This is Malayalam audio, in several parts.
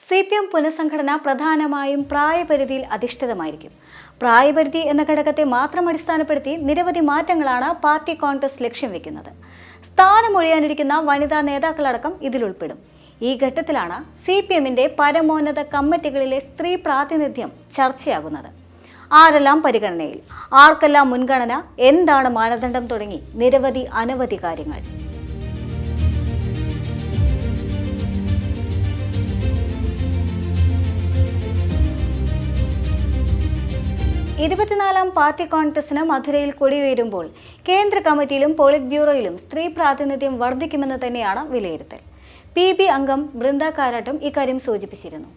CPM പുനഃസംഘടന പ്രധാനമായും പ്രായപരിധിയിൽ അധിഷ്ഠിതമായിരിക്കും. പ്രായപരിധി എന്ന ഘടകത്തെ മാത്രം അടിസ്ഥാനപ്പെടുത്തി നിരവധി മാറ്റങ്ങളാണ് പാർട്ടി കോൺഗ്രസ് ലക്ഷ്യം വെക്കുന്നത്. സ്ഥാനമൊഴിയാനിരിക്കുന്ന വനിതാ നേതാക്കളടക്കം ഇതിൽ ഉൾപ്പെടും. ഈ ഘട്ടത്തിലാണ് CPMന്റെ പരമോന്നത കമ്മിറ്റികളിലെ സ്ത്രീ പ്രാതിനിധ്യം ചർച്ചയാകുന്നത്. ആരെല്ലാം പരിഗണനയിൽ, ആർക്കെല്ലാം മുൻഗണന, എന്താണ് മാനദണ്ഡം തുടങ്ങി അനവധി കാര്യങ്ങൾ. 24ാം പാർട്ടി കോൺഗ്രസിന് മധുരയിൽ കൊടിയുയരുമ്പോൾ കേന്ദ്ര കമ്മിറ്റിയിലും പോളിറ്റ് ബ്യൂറോയിലും സ്ത്രീ പ്രാതിനിധ്യം വർദ്ധിക്കുമെന്ന് തന്നെയാണ് വിലയിരുത്തൽ. PB അംഗം ബൃന്ദ കാരാട്ടും ഇക്കാര്യം സൂചിപ്പിച്ചിരുന്നു.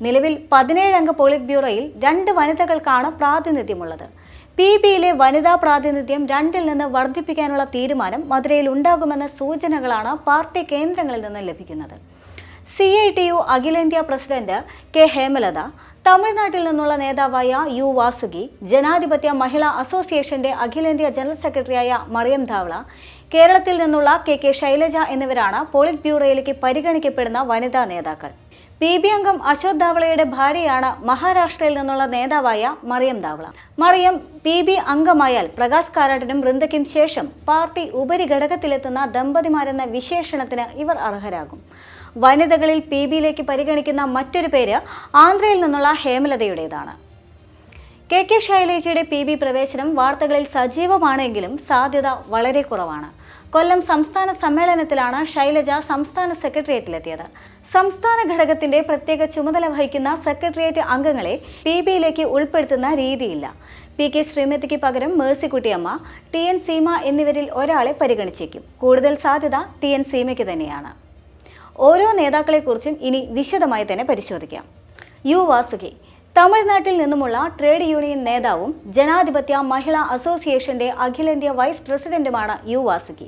നിലവിൽ 17 അംഗ പോളിറ്റ് ബ്യൂറോയിൽ 2 വനിതകൾക്കാണ് പ്രാതിനിധ്യമുള്ളത്. PBയിലെ വനിതാ പ്രാതിനിധ്യം 2ൽ നിന്ന് വർദ്ധിപ്പിക്കാനുള്ള തീരുമാനം മധുരയിൽ ഉണ്ടാകുമെന്ന സൂചനകളാണ് പാർട്ടി കേന്ദ്രങ്ങളിൽ നിന്ന് ലഭിക്കുന്നത്. CITU അഖിലേന്ത്യാ പ്രസിഡന്റ് K ഹേമലത, തമിഴ്നാട്ടിൽ നിന്നുള്ള നേതാവായ U വാസുകി, ജനാധിപത്യ മഹിളാ അസോസിയേഷന്റെ അഖിലേന്ത്യാ ജനറൽ സെക്രട്ടറിയായ മറിയം ധാവള, കേരളത്തിൽ നിന്നുള്ള KK ശൈലജ എന്നിവരാണ് പോളിറ്റ് ബ്യൂറോയിലേക്ക് പരിഗണിക്കപ്പെടുന്ന വനിതാ നേതാക്കൾ. PB അംഗം അശോക് ധാവളയുടെ ഭാര്യയാണ് മഹാരാഷ്ട്രയിൽ നിന്നുള്ള നേതാവായ മറിയം ധാവള. മറിയം PB അംഗമായാൽ പ്രകാശ് കാരാട്ടിനും ബൃന്ദയ്ക്കും ശേഷം പാർട്ടി ഉപരിഘടകത്തിലെത്തുന്ന ദമ്പതിമാരെന്ന വിശേഷണത്തിന് ഇവർ അർഹരാകും. വനിതകളിൽ PBയിലേക്ക് പരിഗണിക്കുന്ന മറ്റൊരു പേര് ആന്ധ്രയിൽ നിന്നുള്ള ഹേമലതയുടേതാണ്. KK ശൈലജയുടെ PB പ്രവേശനം വാർത്തകളിൽ സജീവമാണെങ്കിലും സാധ്യത വളരെ കുറവാണ്. കൊല്ലം സംസ്ഥാന സമ്മേളനത്തിലാണ് ശൈലജ സംസ്ഥാന സെക്രട്ടേറിയറ്റിലെത്തിയത്. സംസ്ഥാന ഘടകത്തിന്റെ പ്രത്യേക ചുമതല വഹിക്കുന്ന സെക്രട്ടേറിയറ്റ് അംഗങ്ങളെ PBയിലേക്ക് ഉൾപ്പെടുത്തുന്ന രീതിയില്ല. PK ശ്രീമതിക്ക് പകരം മേഴ്സിക്കുട്ടിയമ്മ, TN സീമ എന്നിവരിൽ ഒരാളെ പരിഗണിച്ചേക്കും. കൂടുതൽ സാധ്യത TN സീമയ്ക്ക് തന്നെയാണ്. ഓരോ നേതാക്കളെക്കുറിച്ചും ഇനി വിശദമായി തന്നെ പരിശോധിക്കാം. U വാസുകി, തമിഴ്നാട്ടിൽ നിന്നുമുള്ള ട്രേഡ് യൂണിയൻ നേതാവും ജനാധിപത്യ മഹിളാ അസോസിയേഷന്റെ അഖിലേന്ത്യാ വൈസ് പ്രസിഡന്റുമാണ് U വാസുകി.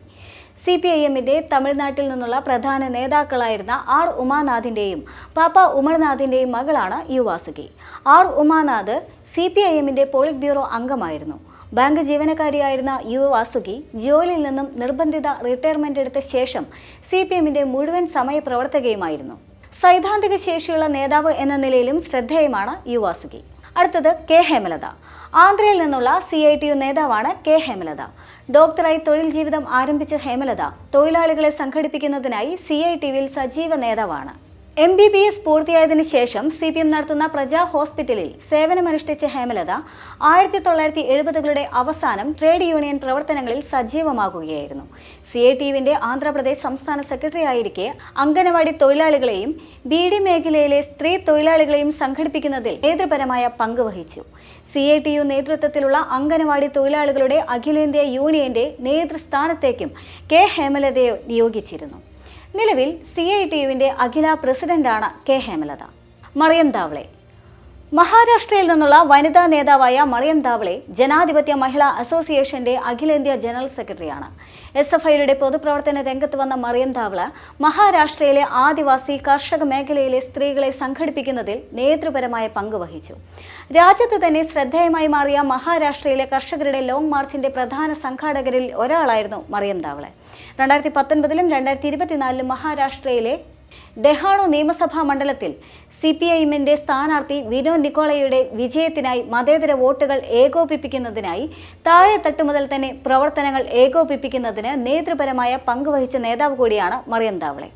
CPIMന്റെ തമിഴ്നാട്ടിൽ നിന്നുള്ള പ്രധാന നേതാക്കളായിരുന്ന R ഉമാനാഥിന്റെയും പാപ്പ ഉമർനാഥിന്റെയും മകളാണ് U വാസുകി. R ഉമാനാഥ് CPIMന്റെ പോളിറ്റ് ബ്യൂറോ അംഗമായിരുന്നു. ബാങ്ക് ജീവനക്കാരിയായിരുന്ന U വാസുകി ജോലിയിൽ നിന്നും നിർബന്ധിത റിട്ടയർമെന്റ് എടുത്ത ശേഷം CPMന്റെ മുഴുവൻ സമയ പ്രവർത്തകയുമായിരുന്നു. സൈദ്ധാന്തിക ശേഷിയുള്ള നേതാവ് എന്ന നിലയിലും ശ്രദ്ധേയമാണ് U വാസുകി. അടുത്തത് K ഹേമലത. ആന്ധ്രയിൽ നിന്നുള്ള CITU നേതാവാണ് K ഹേമലത. ഡോക്ടറായി തൊഴിൽ ജീവിതം ആരംഭിച്ച ഹേമലത തൊഴിലാളികളെ സംഘടിപ്പിക്കുന്നതിനായി CITUവിൽ സജീവ നേതാവാണ്. MBBS പൂർത്തിയായതിനു ശേഷം CPM നടത്തുന്ന പ്രജാ ഹോസ്പിറ്റലിൽ സേവനമനുഷ്ഠിച്ച ഹേമലത 1970കളുടെ അവസാനം ട്രേഡ് യൂണിയൻ പ്രവർത്തനങ്ങളിൽ സജീവമാകുകയായിരുന്നു. CITUവിന്റെ ആന്ധ്രാപ്രദേശ് സംസ്ഥാന സെക്രട്ടറി ആയിരിക്കെ അംഗനവാടി തൊഴിലാളികളെയും BD മേഖലയിലെ സ്ത്രീ തൊഴിലാളികളെയും സംഘടിപ്പിക്കുന്നതിൽ നേതൃപരമായ പങ്ക് വഹിച്ചു. CITU നേതൃത്വത്തിലുള്ള അംഗനവാടി തൊഴിലാളികളുടെ അഖിലേന്ത്യാ യൂണിയന്റെ നേതൃസ്ഥാനത്തേക്കും K ഹേമലതയെ നിയോഗിച്ചിരുന്നു. നിലവിൽ CITUവിന്റെ അഖില പ്രസിഡന്റാണ് K ഹേമലത. മറിയം ധാവളെ, മഹാരാഷ്ട്രയിൽ നിന്നുള്ള വനിതാ നേതാവായ മറിയം ധാവളെ ജനാധിപത്യ മഹിളാ അസോസിയേഷന്റെ അഖിലേന്ത്യാ ജനറൽ സെക്രട്ടറിയാണ്. SFIയുടെ പൊതുപ്രവർത്തന രംഗത്ത് വന്ന മറിയം ധാവള മഹാരാഷ്ട്രയിലെ ആദിവാസി കർഷക മേഖലയിലെ സ്ത്രീകളെ സംഘടിപ്പിക്കുന്നതിൽ നേതൃപരമായ പങ്ക് വഹിച്ചു. രാജ്യത്ത് തന്നെ ശ്രദ്ധേയമായി മാറിയ മഹാരാഷ്ട്രയിലെ കർഷകരുടെ ലോങ് മാർച്ചിന്റെ പ്രധാന സംഘാടകരിൽ ഒരാളായിരുന്നു മറിയം ധാവളെ. 2019ലും 2024ലും മഹാരാഷ്ട്രയിലെ ഡെഹാണു നിയമസഭാ മണ്ഡലത്തിൽ CPIMന്റെ സ്ഥാനാർത്ഥി വിനോദ് നിക്കോളയുടെ വിജയത്തിനായി മതേതര വോട്ടുകൾ ഏകോപിപ്പിക്കുന്നതിനായി താഴെത്തട്ട് മുതൽ തന്നെ പ്രവർത്തനങ്ങൾ ഏകോപിപ്പിക്കുന്നതിന് നേതൃപരമായ പങ്കുവഹിച്ച നേതാവ് കൂടിയാണ് Mariam Dhawale.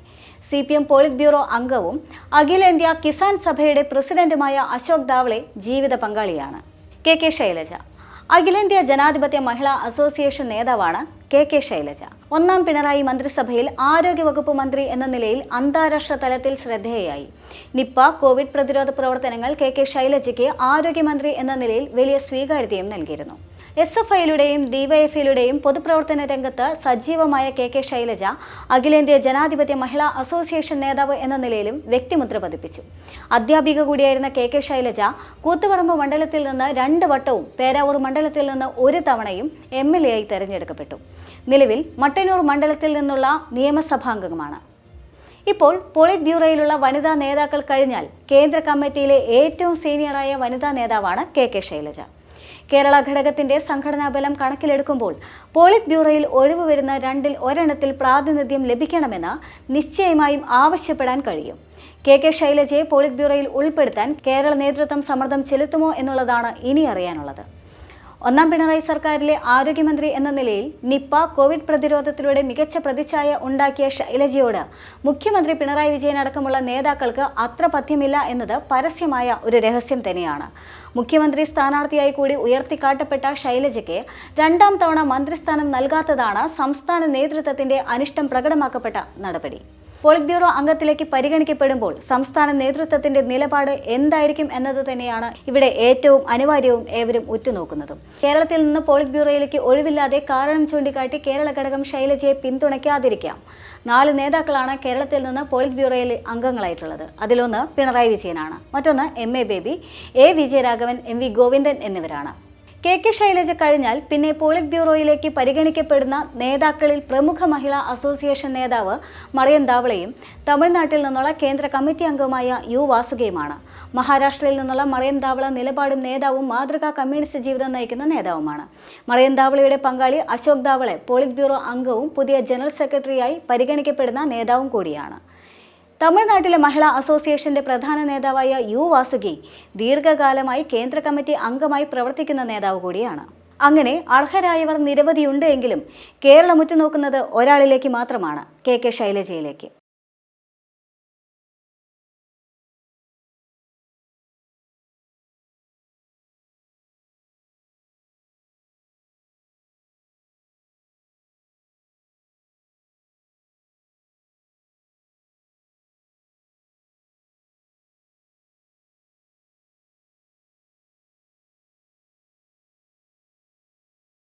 CPM polit bureau അംഗവും അഖിലേന്ത്യാ കിസാൻ സഭയുടെ പ്രസിഡന്റുമായ അശോക് ധാവളെ ജീവിത പങ്കാളിയാണ്. KK ശൈലജ, അഖിലേന്ത്യാ ജനാധിപത്യ മഹിളാ അസോസിയേഷൻ നേതാവാണ് KK ശൈലജ. 1ാം പിണറായി മന്ത്രിസഭയിൽ ആരോഗ്യവകുപ്പ് മന്ത്രി എന്ന നിലയിൽ അന്താരാഷ്ട്ര തലത്തിൽ ശ്രദ്ധേയയായി. നിപ്പ, കോവിഡ് പ്രതിരോധ പ്രവർത്തനങ്ങൾ KK ശൈലജയ്ക്ക് ആരോഗ്യമന്ത്രി എന്ന നിലയിൽ വലിയ സ്വീകാര്യതയും നൽകിയിരുന്നു. SFIയിലൂടെയും DYFയിലൂടെയും പൊതുപ്രവർത്തന രംഗത്ത് സജീവമായ KK ശൈലജ അഖിലേന്ത്യാ ജനാധിപത്യ മഹിളാ അസോസിയേഷൻ നേതാവ് എന്ന നിലയിലും വ്യക്തിമുദ്ര പതിപ്പിച്ചു. അധ്യാപിക കൂടിയായിരുന്ന KK ശൈലജ കൂത്തുപറമ്പ് മണ്ഡലത്തിൽ നിന്ന് 2 വട്ടവും പേരാവൂർ മണ്ഡലത്തിൽ നിന്ന് 1 തവണയും MLA ആയി തെരഞ്ഞെടുക്കപ്പെട്ടു. നിലവിൽ മട്ടന്നൂർ മണ്ഡലത്തിൽ നിന്നുള്ള നിയമസഭാംഗമാണ്. ഇപ്പോൾ പോളിറ്റ് ബ്യൂറോയിലുള്ള വനിതാ നേതാക്കൾ കഴിഞ്ഞാൽ കേന്ദ്ര കമ്മിറ്റിയിലെ ഏറ്റവും സീനിയറായ വനിതാ നേതാവാണ് KK ശൈലജ. കേരള ഘടകത്തിന്റെ സംഘടനാ ബലം കണക്കിലെടുക്കുമ്പോൾ പോളിറ്റ് ബ്യൂറോയിൽ ഒഴിവ് വരുന്ന 2ൽ ഒരെണ്ണത്തിൽ പ്രാതിനിധ്യം ലഭിക്കണമെന്ന് നിശ്ചയമായും ആവശ്യപ്പെടാൻ കഴിയും. കെ ശൈലജയെ പോളിറ്റ് ബ്യൂറോയിൽ ഉൾപ്പെടുത്താൻ കേരള നേതൃത്വം സമ്മർദ്ദം ചെലുത്തുമോ എന്നുള്ളതാണ് ഇനി അറിയാനുള്ളത്. ഒന്നാം പിണറായി സർക്കാരിലെ ആരോഗ്യമന്ത്രി എന്ന നിലയിൽ നിപ്പ കോവിഡ് പ്രതിരോധത്തിലൂടെ മികച്ച പ്രതിച്ഛായ ഉണ്ടാക്കിയ ശൈലജയോട് മുഖ്യമന്ത്രി പിണറായി വിജയൻ അടക്കമുള്ള നേതാക്കൾക്ക് അത്ര പഥ്യമില്ല എന്നത് പരസ്യമായ ഒരു രഹസ്യം തന്നെയാണ്. മുഖ്യമന്ത്രി സ്ഥാനാർത്ഥിയായി കൂടി ഉയർത്തിക്കാട്ടപ്പെട്ട ശൈലജയ്ക്ക് രണ്ടാം തവണ മന്ത്രിസ്ഥാനം നൽകാത്തതാണ് സംസ്ഥാന നേതൃത്വത്തിന്റെ അനിഷ്ടം പ്രകടമാക്കപ്പെട്ട നടപടി. പോളിറ്റ് ബ്യൂറോ അംഗത്തിലേക്ക് പരിഗണിക്കപ്പെടുമ്പോൾ സംസ്ഥാന നേതൃത്വത്തിന്റെ നിലപാട് എന്തായിരിക്കും എന്നത് തന്നെയാണ് ഇവിടെ ഏറ്റവും അനിവാര്യവും ഏവരും ഉറ്റുനോക്കുന്നതും. കേരളത്തിൽ നിന്ന് പോളിറ്റ് ബ്യൂറോയിലേക്ക് ഒഴിവില്ലാതെ കാരണം ചൂണ്ടിക്കാട്ടി കേരള ഘടകം ശൈലജയെ പിന്തുണയ്ക്കാതിരിക്കാം. 4 നേതാക്കളാണ് കേരളത്തിൽ നിന്ന് പോളിറ്റ് ബ്യൂറോയിൽ അംഗങ്ങളായിട്ടുള്ളത്. അതിലൊന്ന് പിണറായി വിജയനാണ്, മറ്റൊന്ന് MA baby, A Vijayaraghavan, MV Govindan എന്നിവരാണ്. കെ ശൈലജ കഴിഞ്ഞാൽ പിന്നെ പോളിറ്റ് ബ്യൂറോയിലേക്ക് പരിഗണിക്കപ്പെടുന്ന നേതാക്കളിൽ പ്രമുഖ മഹിളാ അസോസിയേഷൻ നേതാവ് മറിയം ദാവളയും തമിഴ്നാട്ടിൽ നിന്നുള്ള കേന്ദ്ര കമ്മിറ്റി അംഗവുമായ U വാസുകയുമാണ്. മഹാരാഷ്ട്രയിൽ നിന്നുള്ള മറിയം ദാവള നിലപാടും നേതാവും മാതൃകാ കമ്മ്യൂണിസ്റ്റ് ജീവിതം നയിക്കുന്ന നേതാവുമാണ്. മറിയം ദാവളയുടെ പങ്കാളി അശോക് ദാവളെ പോളിറ്റ് ബ്യൂറോ അംഗവും പുതിയ ജനറൽ സെക്രട്ടറിയായി പരിഗണിക്കപ്പെടുന്ന നേതാവും കൂടിയാണ്. തമിഴ്നാട്ടിലെ മഹിളാ അസോസിയേഷന്റെ പ്രധാന നേതാവായ U വാസുകി ദീർഘകാലമായി കേന്ദ്ര കമ്മിറ്റി അംഗമായി പ്രവർത്തിക്കുന്ന നേതാവ് കൂടിയാണ്. അങ്ങനെ അർഹരായവർ നിരവധിയുണ്ട് എങ്കിലും കേരളം ഉറ്റുനോക്കുന്നത് ഒരാളിലേക്ക് മാത്രമാണ്, കെ ശൈലജയിലേക്ക്.